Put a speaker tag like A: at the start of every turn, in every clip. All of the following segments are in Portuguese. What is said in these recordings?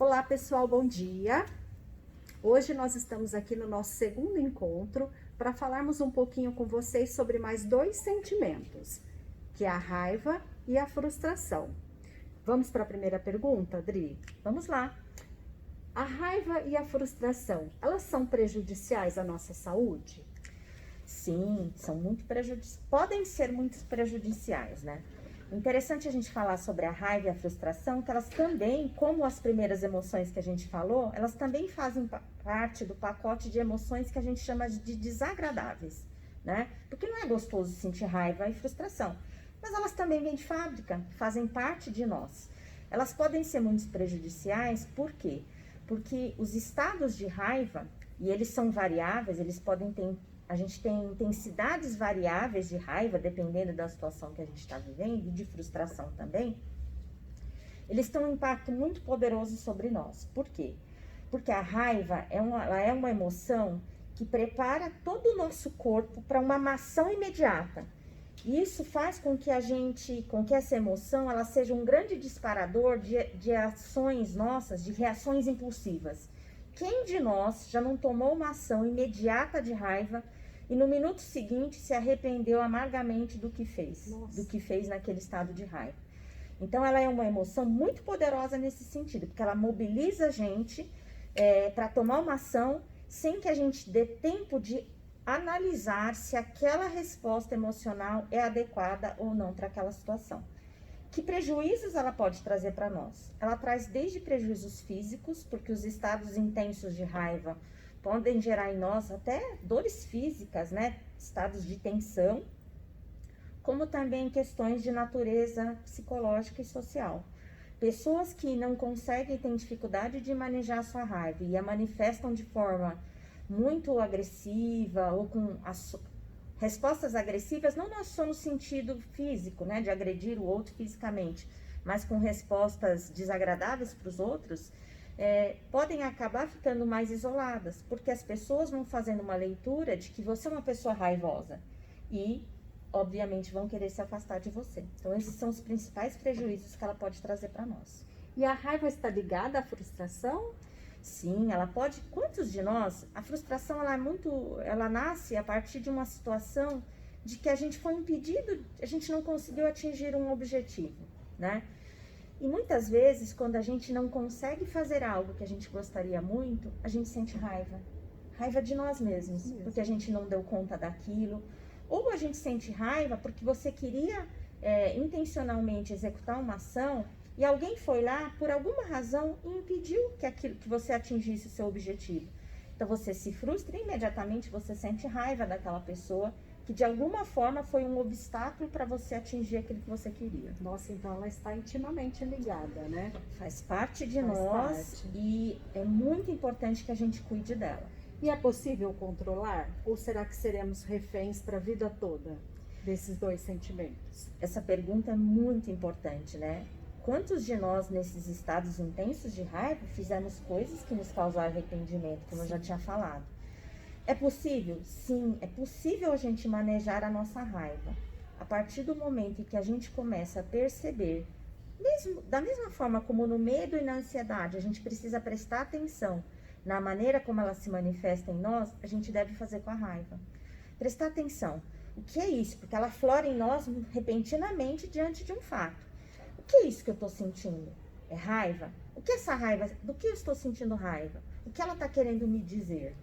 A: Olá pessoal, bom dia! Hoje nós estamos aqui no nosso segundo encontro para falarmos um pouquinho com vocês sobre mais dois sentimentos, que é a raiva e a frustração. Vamos para a primeira pergunta, Adri?
B: Vamos lá.
A: A raiva e a frustração, elas são prejudiciais à nossa saúde?
B: Sim, podem ser muito prejudiciais, né? Interessante a gente falar sobre a raiva e a frustração, que elas também, como as primeiras emoções que a gente falou, elas também fazem parte do pacote de emoções que a gente chama de desagradáveis, né? Porque não é gostoso sentir raiva e frustração, mas elas também vêm de fábrica, fazem parte de nós. Elas podem ser muito prejudiciais, por quê? Porque os estados de raiva, e eles são variáveis, a gente tem intensidades variáveis de raiva, dependendo da situação que a gente está vivendo, e de frustração também. Eles têm um impacto muito poderoso sobre nós. Por quê? Porque a raiva ela é uma emoção que prepara todo o nosso corpo para uma ação imediata. E isso faz com que essa emoção, ela seja um grande disparador de ações nossas, de reações impulsivas. Quem de nós já não tomou uma ação imediata de raiva e no minuto seguinte se arrependeu amargamente do que fez, do que fez naquele estado de raiva? Então, ela é uma emoção muito poderosa nesse sentido, porque ela mobiliza a gente para tomar uma ação sem que a gente dê tempo de analisar se aquela resposta emocional é adequada ou não para aquela situação. Que prejuízos ela pode trazer para nós? Ela traz desde prejuízos físicos, porque os estados intensos de raiva podem gerar em nós até dores físicas, né? Estados de tensão, como também questões de natureza psicológica e social. Pessoas que não conseguem, têm dificuldade de manejar a sua raiva e a manifestam de forma muito agressiva ou com respostas agressivas, não só no sentido físico, né, de agredir o outro fisicamente, mas com respostas desagradáveis para os outros, podem acabar ficando mais isoladas, porque as pessoas vão fazendo uma leitura de que você é uma pessoa raivosa e, obviamente, vão querer se afastar de você. Então, esses são os principais prejuízos que ela pode trazer para nós.
A: E a raiva está ligada à frustração?
B: Sim, ela pode. Quantos de nós, a frustração ela nasce a partir de uma situação de que a gente foi impedido, a gente não conseguiu atingir um objetivo, né? E muitas vezes, quando a gente não consegue fazer algo que a gente gostaria muito, a gente sente raiva. Raiva de nós mesmos, porque a gente não deu conta daquilo. Ou a gente sente raiva porque você queria intencionalmente executar uma ação e alguém foi lá, por alguma razão, e impediu que você atingisse o seu objetivo. Então, você se frustra e imediatamente você sente raiva daquela pessoa que, de alguma forma, foi um obstáculo para você atingir aquilo que você queria.
A: Nossa, então ela está intimamente ligada, né?
B: Faz parte de nós e é muito importante que a gente cuide dela.
A: E é possível controlar? Ou será que seremos reféns para a vida toda desses dois sentimentos?
B: Essa pergunta é muito importante, né? Quantos de nós, nesses estados intensos de raiva, fizemos coisas que nos causaram arrependimento, como eu já tinha falado? É possível? Sim, é possível a gente manejar a nossa raiva. A partir do momento em que a gente começa a perceber, da mesma forma como no medo e na ansiedade, a gente precisa prestar atenção na maneira como ela se manifesta em nós, a gente deve fazer com a raiva. Prestar atenção. O que é isso? Porque ela aflora em nós repentinamente diante de um fato. O que é isso que eu estou sentindo? É raiva? O que é essa raiva? Do que eu estou sentindo raiva? O que ela está querendo me dizer?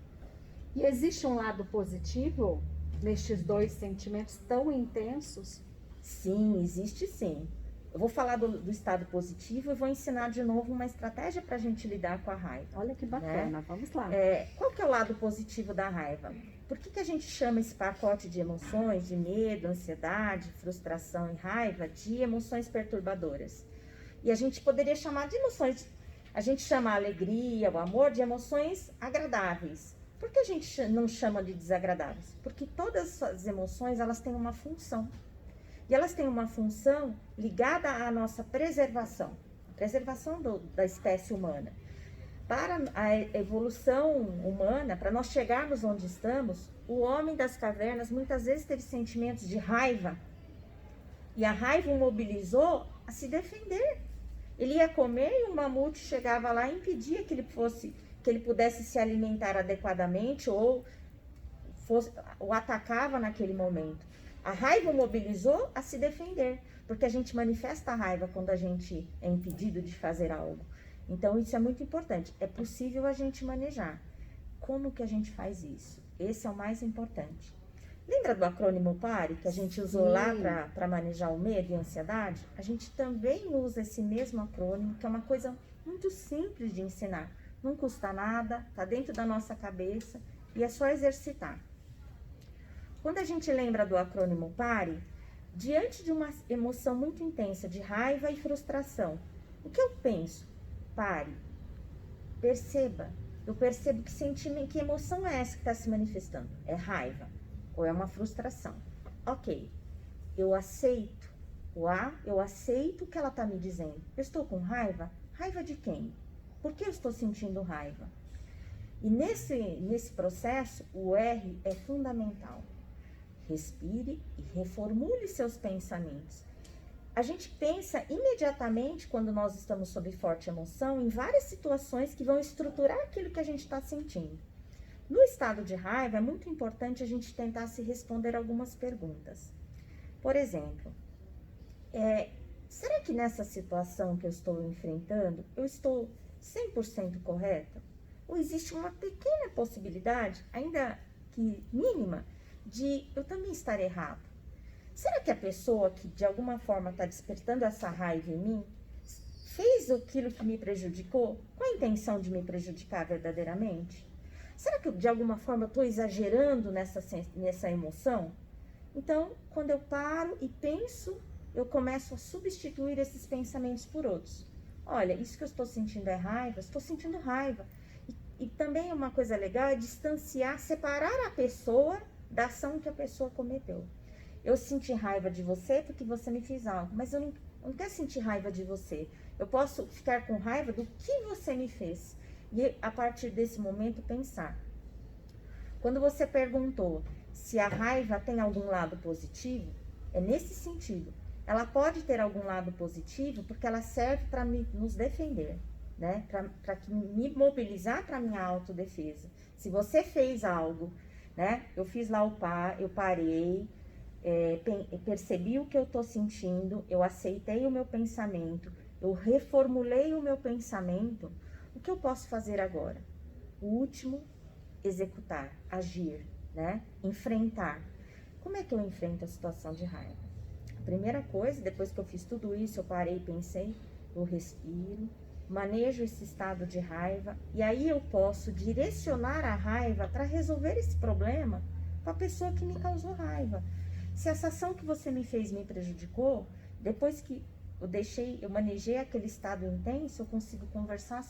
A: E existe um lado positivo nestes dois sentimentos tão intensos?
B: Sim, existe sim. Eu vou falar do estado positivo e vou ensinar de novo uma estratégia para a gente lidar com a raiva.
A: Olha que bacana, né? Vamos lá.
B: Qual que é o lado positivo da raiva? Por que a gente chama esse pacote de emoções, de medo, ansiedade, frustração e raiva, de emoções perturbadoras? E a gente poderia chamar de emoções, a gente chama a alegria, o amor, de emoções agradáveis. Por que a gente não chama de desagradáveis? Porque todas as emoções, elas têm uma função. E elas têm uma função ligada à nossa preservação da espécie humana. Para a evolução humana, para nós chegarmos onde estamos, o homem das cavernas muitas vezes teve sentimentos de raiva. E a raiva o mobilizou a se defender. Ele ia comer e o mamute chegava lá e impedia que ele pudesse se alimentar adequadamente ou atacava naquele momento. A raiva o mobilizou a se defender, porque a gente manifesta a raiva quando a gente é impedido de fazer algo. Então, isso é muito importante. É possível a gente manejar. Como que a gente faz isso? Esse é o mais importante. Lembra do acrônimo PARE, que a gente usou lá para manejar o medo e a ansiedade? A gente também usa esse mesmo acrônimo, que é uma coisa muito simples de ensinar. Não custa nada, está dentro da nossa cabeça e é só exercitar. Quando a gente lembra do acrônimo PARE, diante de uma emoção muito intensa de raiva e frustração, o que eu penso? Pare, perceba. Eu percebo que sentimento, que emoção é essa que está se manifestando? É raiva ou é uma frustração? Ok, eu aceito. Eu aceito o que ela está me dizendo. Eu estou com raiva? Raiva de quem? Por que eu estou sentindo raiva? E nesse processo, o R é fundamental. Respire e reformule seus pensamentos. A gente pensa imediatamente, quando nós estamos sob forte emoção, em várias situações que vão estruturar aquilo que a gente está sentindo. No estado de raiva, é muito importante a gente tentar se responder algumas perguntas. Por exemplo, será que nessa situação que eu estou enfrentando, eu estou 100% correta? Ou existe uma pequena possibilidade, ainda que mínima, de eu também estar errado? Será que a pessoa que de alguma forma está despertando essa raiva em mim fez aquilo que me prejudicou com a intenção de me prejudicar verdadeiramente? Será que de alguma forma eu estou exagerando nessa emoção? Então, quando eu paro e penso, eu começo a substituir esses pensamentos por outros. Olha, isso que eu estou sentindo é raiva, estou sentindo raiva. E também uma coisa legal é distanciar, separar a pessoa da ação que a pessoa cometeu. Eu senti raiva de você porque você me fez algo, mas eu não quero sentir raiva de você. Eu posso ficar com raiva do que você me fez. E a partir desse momento pensar. Quando você perguntou se a raiva tem algum lado positivo, é nesse sentido. Ela pode ter algum lado positivo porque ela serve para nos defender, né? Para me mobilizar para minha autodefesa. Se você fez algo, né? Eu fiz lá eu parei, percebi o que eu estou sentindo, eu aceitei o meu pensamento, eu reformulei o meu pensamento. O que eu posso fazer agora? O último, executar, agir, né? Enfrentar. Como é que eu enfrento a situação de raiva? A primeira coisa, depois que eu fiz tudo isso, eu parei e pensei, eu respiro, manejo esse estado de raiva e aí eu posso direcionar a raiva para resolver esse problema com a pessoa que me causou raiva. Se essa ação que você me fez me prejudicou, depois que eu manejei aquele estado intenso, eu consigo conversar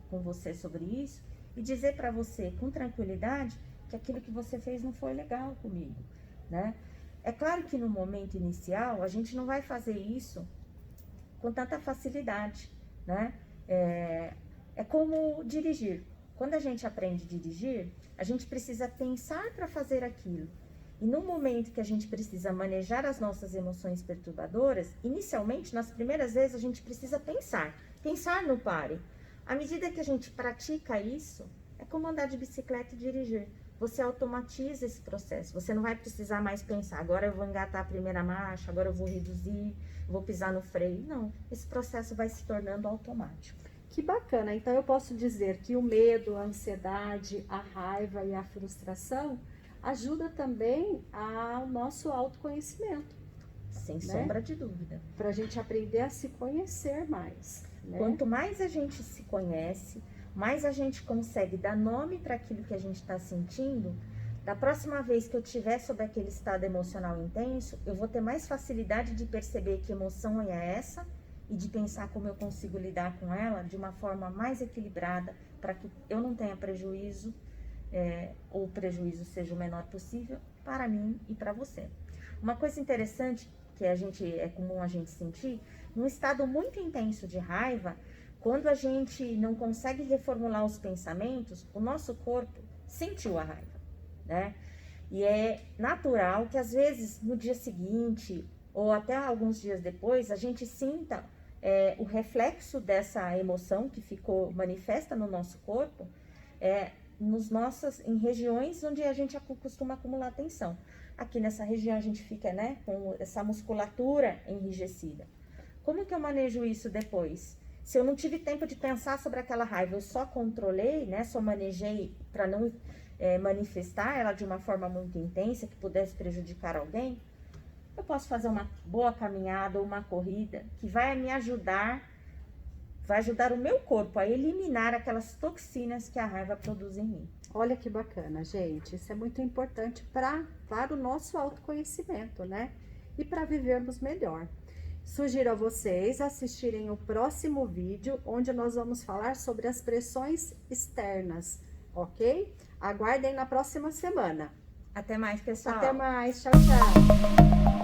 B: com você sobre isso e dizer para você com tranquilidade que aquilo que você fez não foi legal comigo, né? É claro que no momento inicial a gente não vai fazer isso com tanta facilidade, né? É como dirigir. Quando a gente aprende a dirigir, a gente precisa pensar para fazer aquilo. E no momento que a gente precisa manejar as nossas emoções perturbadoras, inicialmente, nas primeiras vezes, a gente precisa pensar no pare. À medida que a gente pratica isso, é como andar de bicicleta e dirigir. Você automatiza esse processo, você não vai precisar mais pensar, agora eu vou engatar a primeira marcha, agora eu vou reduzir, vou pisar no freio. Não, esse processo vai se tornando automático.
A: Que bacana, então eu posso dizer que o medo, a ansiedade, a raiva e a frustração ajuda também ao nosso autoconhecimento.
B: Sem sombra de dúvida.
A: Para a gente aprender a se conhecer mais. Né?
B: Quanto mais a gente se conhece, mais a gente consegue dar nome para aquilo que a gente está sentindo. Da próxima vez que eu estiver sob aquele estado emocional intenso, eu vou ter mais facilidade de perceber que emoção é essa e de pensar como eu consigo lidar com ela de uma forma mais equilibrada para que eu não tenha prejuízo, ou o prejuízo seja o menor possível para mim e para você. Uma coisa interessante que é comum a gente sentir, num estado muito intenso de raiva, quando a gente não consegue reformular os pensamentos, o nosso corpo sentiu a raiva, né? E é natural que às vezes no dia seguinte ou até alguns dias depois a gente sinta o reflexo dessa emoção que ficou manifesta no nosso corpo em regiões onde a gente costuma acumular tensão. Aqui nessa região a gente fica, né, com essa musculatura enrijecida. Como que eu manejo isso depois? Se eu não tive tempo de pensar sobre aquela raiva, eu só controlei, né, só manejei para não manifestar ela de uma forma muito intensa que pudesse prejudicar alguém, eu posso fazer uma boa caminhada ou uma corrida que vai me ajudar, vai ajudar o meu corpo a eliminar aquelas toxinas que a raiva produz em mim.
A: Olha que bacana, gente. Isso é muito importante para o nosso autoconhecimento, né? E para vivermos melhor. Sugiro a vocês assistirem o próximo vídeo, onde nós vamos falar sobre as pressões externas, ok? Aguardem na próxima semana.
B: Até mais, pessoal.
A: Até mais. Tchau, tchau.